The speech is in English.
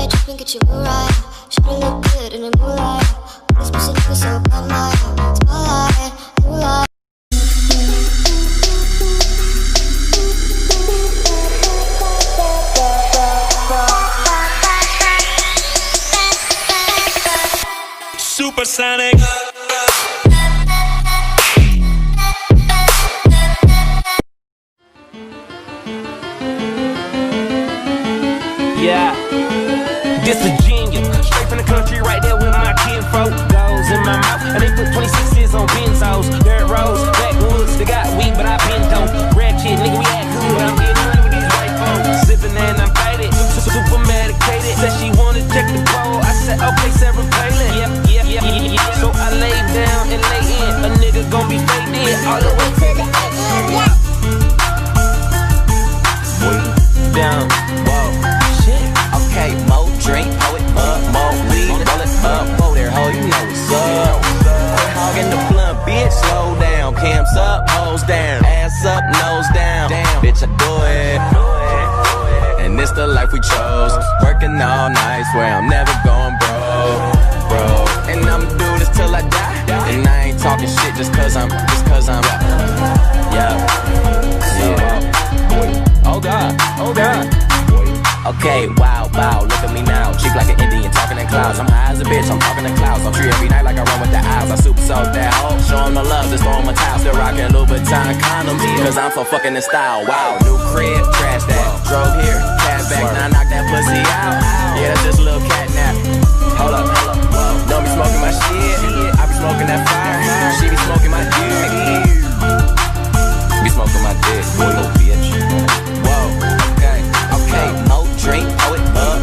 night, drip and get you right. Should've looked good in the moonlight. This pussy nigga so bad, my spotlight, moonlight. Supersonic. Yeah, this a genius. Straight from the country, right there with my kinfolk. Goes in my mouth, and they put 26s on benzos. Dirt roads, backwoods, they got weed, but I been dope. Ratchet, nigga, we act good. I'm getting money with these white folks. Sipping and I'm faded, super medicated. Said she wanna check the bowl. I said, okay, Sarah Palin. Yep. So I lay down and lay in. A nigga gon' be faded all the way to the end. Boy, down, whoa. Okay, more drink, pour it up, more weed, roll it up, whoa there, ho, you know what's up. Quit hogging the blunt, bitch, slow down. Cams up, hoes down, ass up, nose down. Damn, bitch, I do it. And it's the life we chose. Working all night, swear I'm never going broke. And I'ma do this till I die. And I ain't talking shit just cause I'm, yeah. Oh God. Okay, wow, look at me now. Cheap like an Indian, talking in clouds. I'm high as a bitch, I'm talking in clouds. I'm free every night like I run with the eyes. I super soak that hoe, show 'em the love, just throw 'em a towel. Still rockin' Louboutin condoms, cause I'm for fucking in style. Wow, new crib, trash that. Drove here, cash back, now I knock that pussy out. Yeah, that's just a little cat nap. Hold up, whoa. Don't be smoking my shit, I be smoking that fire. She be smoking my dick, be smoking my dick, boy, little bitch. Whoa, okay, more drink, pour it up,